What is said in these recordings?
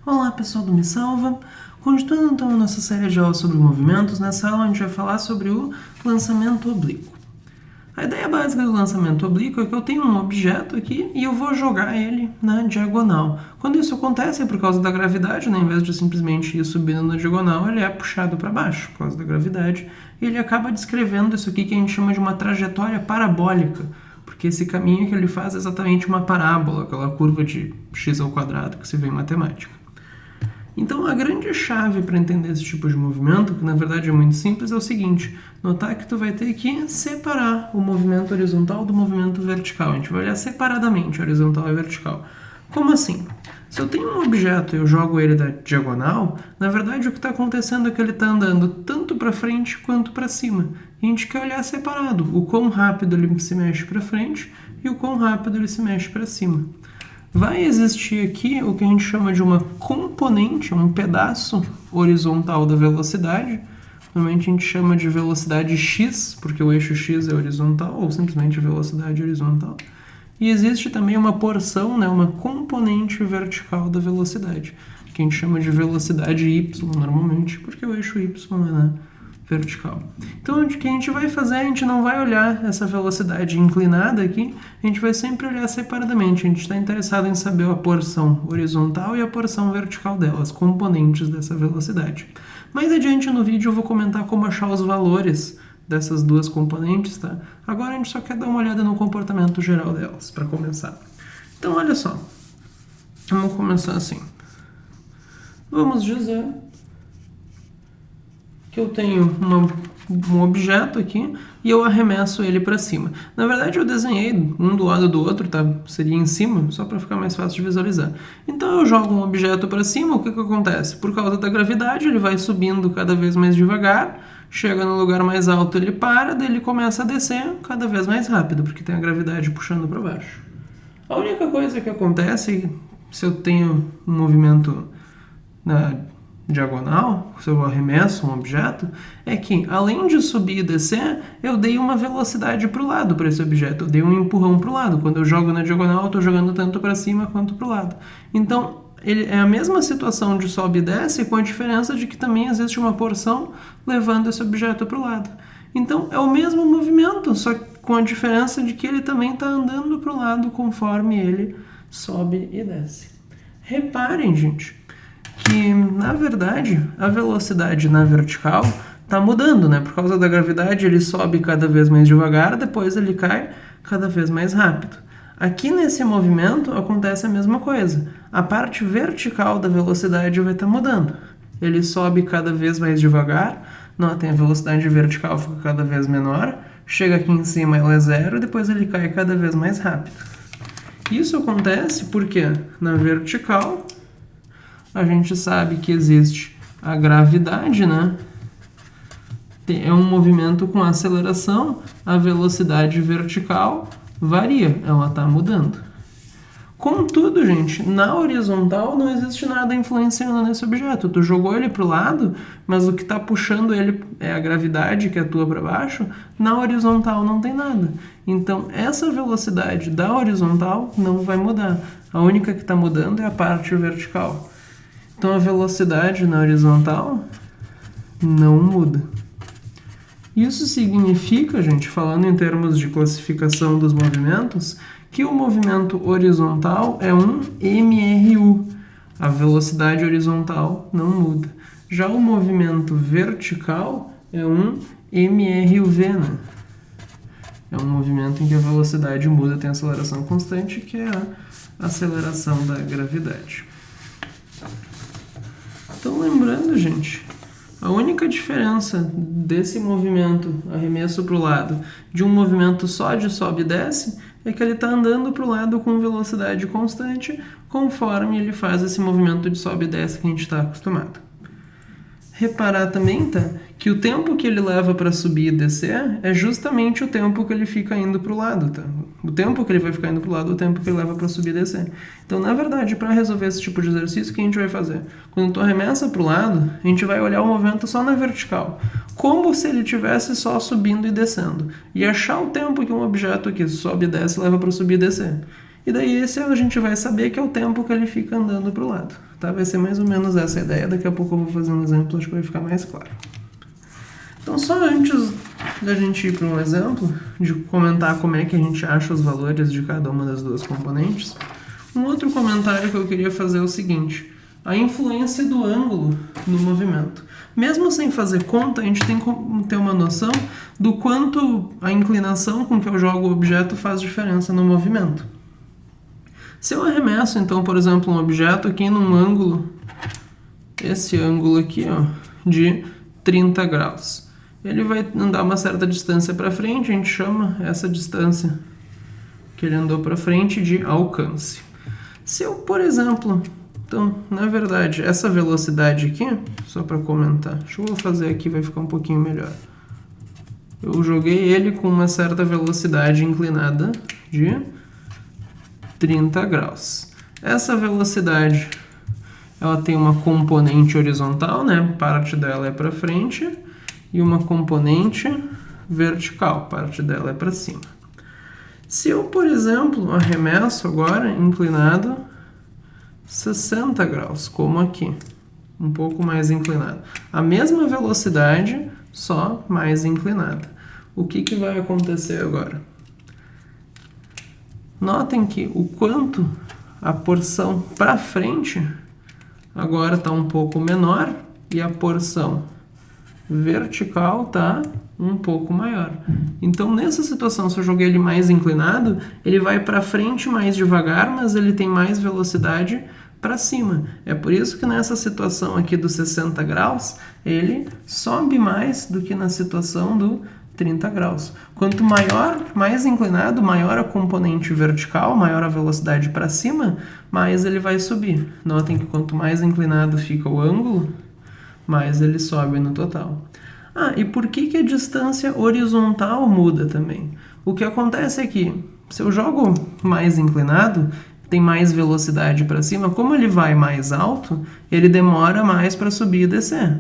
Olá pessoal do Me Salva, continuando então a nossa série de aulas sobre movimentos, nessa aula a gente vai falar sobre o lançamento oblíquo. A ideia básica do lançamento oblíquo é que eu tenho um objeto aqui e eu vou jogar ele na diagonal. Quando isso acontece é por causa da gravidade, né? Em vez de simplesmente ir subindo na diagonal, ele é puxado para baixo por causa da gravidade e ele acaba descrevendo isso aqui que a gente chama de uma trajetória parabólica, porque esse caminho que ele faz é exatamente uma parábola, aquela curva de x ao quadrado que se vê em matemática. Então, a grande chave para entender esse tipo de movimento, que na verdade é muito simples, é o seguinte: notar que tu vai ter que separar o movimento horizontal do movimento vertical. A gente vai olhar separadamente, horizontal e vertical. Como assim? Se eu tenho um objeto e eu jogo ele da diagonal, na verdade o que está acontecendo é que ele está andando tanto para frente quanto para cima. E a gente quer olhar separado, o quão rápido ele se mexe para frente e o quão rápido ele se mexe para cima. Vai existir aqui o que a gente chama de uma componente, um pedaço horizontal da velocidade. Normalmente a gente chama de velocidade x, porque o eixo x é horizontal, ou simplesmente velocidade horizontal. E existe também uma porção, né, uma componente vertical da velocidade, que a gente chama de velocidade y normalmente, porque o eixo y é vertical. Então, o que a gente vai fazer, a gente não vai olhar essa velocidade inclinada aqui, a gente vai sempre olhar separadamente. A gente está interessado em saber a porção horizontal e a porção vertical dela, as componentes dessa velocidade. Mais adiante no vídeo eu vou comentar como achar os valores dessas duas componentes, tá? Agora a gente só quer dar uma olhada no comportamento geral delas, para começar. Então, olha só. Vamos começar assim. Vamos dizer que eu tenho um objeto aqui e eu arremesso ele para cima. Na verdade, eu desenhei um do lado do outro, tá? Seria em cima, só para ficar mais fácil de visualizar. Então, eu jogo um objeto para cima, o que acontece? Por causa da gravidade, ele vai subindo cada vez mais devagar, chega no lugar mais alto, ele para, daí ele começa a descer cada vez mais rápido, porque tem a gravidade puxando para baixo. A única coisa que acontece se eu tenho um movimento na diagonal, se eu arremesso um objeto, é que além de subir e descer, eu dei uma velocidade para o lado para esse objeto, eu dei um empurrão para o lado. Quando eu jogo na diagonal, eu estou jogando tanto para cima quanto para o lado. Então, ele é a mesma situação de sobe e desce, com a diferença de que também existe uma porção levando esse objeto para o lado. Então, é o mesmo movimento, só com a diferença de que ele também está andando para o lado conforme ele sobe e desce. Reparem, gente, que, na verdade, a velocidade na vertical está mudando, né? Por causa da gravidade, ele sobe cada vez mais devagar, depois ele cai cada vez mais rápido. Aqui nesse movimento acontece a mesma coisa. A parte vertical da velocidade vai estar mudando. Ele sobe cada vez mais devagar, notem, a velocidade vertical fica cada vez menor, chega aqui em cima ela é zero, depois ele cai cada vez mais rápido. Isso acontece porque na vertical a gente sabe que existe a gravidade, né? É um movimento com aceleração, a velocidade vertical varia, ela está mudando. Contudo, gente, na horizontal não existe nada influenciando nesse objeto. Tu jogou ele para o lado, mas o que está puxando ele é a gravidade que atua para baixo. Na horizontal não tem nada. Então, essa velocidade da horizontal não vai mudar. A única que está mudando é a parte vertical. Então, a velocidade na horizontal não muda. Isso significa, gente, falando em termos de classificação dos movimentos, que o movimento horizontal é um MRU. A velocidade horizontal não muda. Já o movimento vertical é um MRUV, né? É um movimento em que a velocidade muda, tem aceleração constante, que é a aceleração da gravidade. Então, lembrando, gente, a única diferença desse movimento arremesso para o lado de um movimento só de sobe e desce é que ele está andando para o lado com velocidade constante conforme ele faz esse movimento de sobe e desce que a gente está acostumado. Reparar também, tá, que o tempo que ele leva para subir e descer é justamente o tempo que ele fica indo para o lado, tá? O tempo que ele vai ficar indo para o lado é o tempo que ele leva para subir e descer. Então, na verdade, para resolver esse tipo de exercício, o que a gente vai fazer? Quando tu arremessa para o lado, a gente vai olhar o movimento só na vertical, como se ele estivesse só subindo e descendo, e achar o tempo que um objeto que sobe e desce leva para subir e descer. E daí esse a gente vai saber que é o tempo que ele fica andando para o lado. Tá? Vai ser mais ou menos essa a ideia. Daqui a pouco eu vou fazer um exemplo, acho que vai ficar mais claro. Então, só antes da gente ir para um exemplo, de comentar como é que a gente acha os valores de cada uma das duas componentes, um outro comentário que eu queria fazer é o seguinte: a influência do ângulo no movimento. Mesmo sem fazer conta, a gente tem que ter uma noção do quanto a inclinação com que eu jogo o objeto faz diferença no movimento. Se eu arremesso, então, por exemplo, um objeto aqui num ângulo, esse ângulo aqui, ó, de 30 graus, ele vai andar uma certa distância para frente, a gente chama essa distância que ele andou para frente de alcance. Se eu, por exemplo, então, na verdade, essa velocidade aqui, só para comentar, deixa eu fazer aqui, vai ficar um pouquinho melhor. Eu joguei ele com uma certa velocidade inclinada de 30 graus. Essa velocidade, ela tem uma componente horizontal, né? Parte dela é para frente, e uma componente vertical, parte dela é para cima. Se eu, por exemplo, arremesso agora inclinado 60 graus, como aqui, um pouco mais inclinado. A mesma velocidade, só mais inclinada. O que vai acontecer agora? Notem que o quanto a porção para frente agora está um pouco menor e a porção vertical está um pouco maior. Então, nessa situação, se eu joguei ele mais inclinado, ele vai para frente mais devagar, mas ele tem mais velocidade para cima. É por isso que nessa situação aqui dos 60 graus, ele sobe mais do que na situação do 30 graus. Quanto maior, mais inclinado, maior a componente vertical, maior a velocidade para cima, mais ele vai subir. Notem que quanto mais inclinado fica o ângulo, mais ele sobe no total. E por que a distância horizontal muda também? O que acontece é que, se eu jogo mais inclinado, tem mais velocidade para cima, como ele vai mais alto, ele demora mais para subir e descer.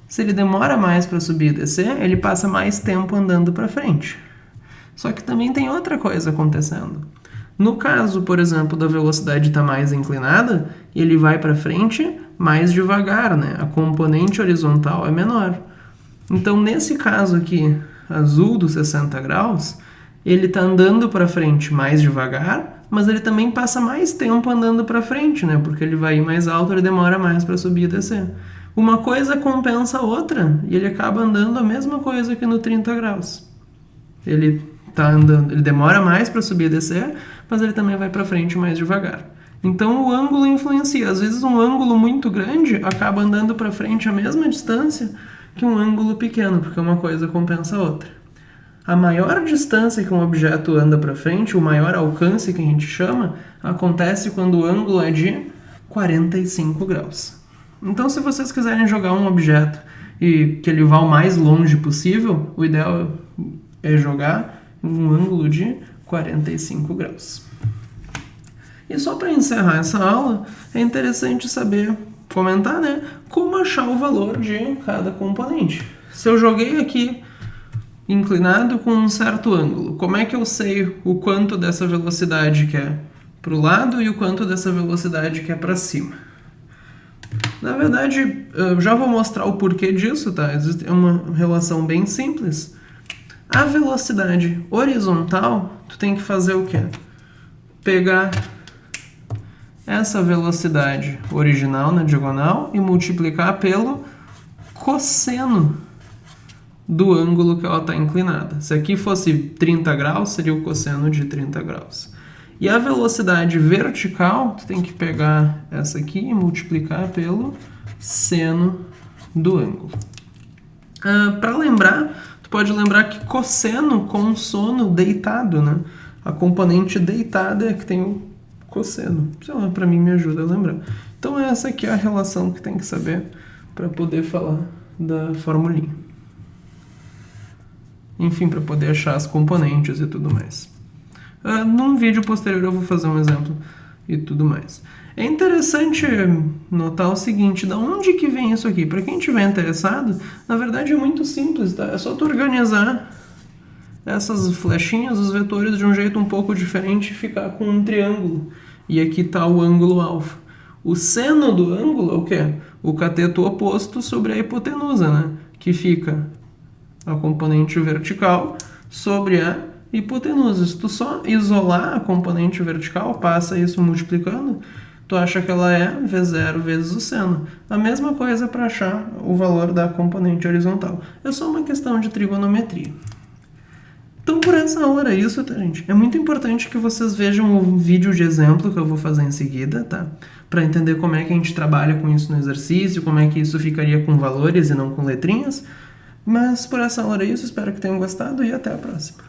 Se ele demora mais para subir e descer, ele passa mais tempo andando para frente. Só que também tem outra coisa acontecendo. No caso, por exemplo, da velocidade estar mais inclinada, ele vai para frente mais devagar, né? A componente horizontal é menor. Então, nesse caso aqui, azul dos 60 graus, ele está andando para frente mais devagar, mas ele também passa mais tempo andando para frente, né? Porque ele vai ir mais alto, ele demora mais para subir e descer. Uma coisa compensa a outra e ele acaba andando a mesma coisa que no 30 graus. Ele tá andando, ele demora mais para subir e descer, mas ele também vai para frente mais devagar. Então o ângulo influencia. Às vezes um ângulo muito grande acaba andando para frente a mesma distância que um ângulo pequeno, porque uma coisa compensa a outra. A maior distância que um objeto anda para frente, o maior alcance que a gente chama, acontece quando o ângulo é de 45 graus. Então, se vocês quiserem jogar um objeto e que ele vá o mais longe possível, o ideal é jogar em um ângulo de 45 graus. E só para encerrar essa aula, é interessante saber, comentar, né, como achar o valor de cada componente. Se eu joguei aqui inclinado com um certo ângulo, como é que eu sei o quanto dessa velocidade que é para o lado e o quanto dessa velocidade que é para cima? Na verdade, eu já vou mostrar o porquê disso, tá? Existe uma relação bem simples. A velocidade horizontal, tu tem que fazer o quê? Pegar essa velocidade original na diagonal e multiplicar pelo cosseno do ângulo que ela está inclinada. Se aqui fosse 30 graus, seria o cosseno de 30 graus. E a velocidade vertical, tu tem que pegar essa aqui e multiplicar pelo seno do ângulo. Para lembrar, tu pode lembrar que cosseno consono deitado, né? A componente deitada é que tem o cosseno. Sei lá, para mim me ajuda a lembrar. Então essa aqui é a relação que tem que saber para poder falar da formulinha. Enfim, para poder achar as componentes e tudo mais. Num vídeo posterior eu vou fazer um exemplo e tudo mais. É interessante notar o seguinte, da onde que vem isso aqui? Para quem estiver interessado, na verdade é muito simples, tá? É só tu organizar essas flechinhas, os vetores, de um jeito um pouco diferente e ficar com um triângulo. E aqui está o ângulo alfa. O seno do ângulo é o quê? O cateto oposto sobre a hipotenusa, né? Que fica a componente vertical sobre a hipotenusa. Se tu só isolar a componente vertical, passa isso multiplicando, tu acha que ela é V0 vezes o seno. A mesma coisa para achar o valor da componente horizontal. É só uma questão de trigonometria. Então, por essa aula era isso, tá, gente? É muito importante que vocês vejam o vídeo de exemplo que eu vou fazer em seguida, tá? Para entender como é que a gente trabalha com isso no exercício, como é que isso ficaria com valores e não com letrinhas. Mas por essa aula era isso, espero que tenham gostado e até a próxima.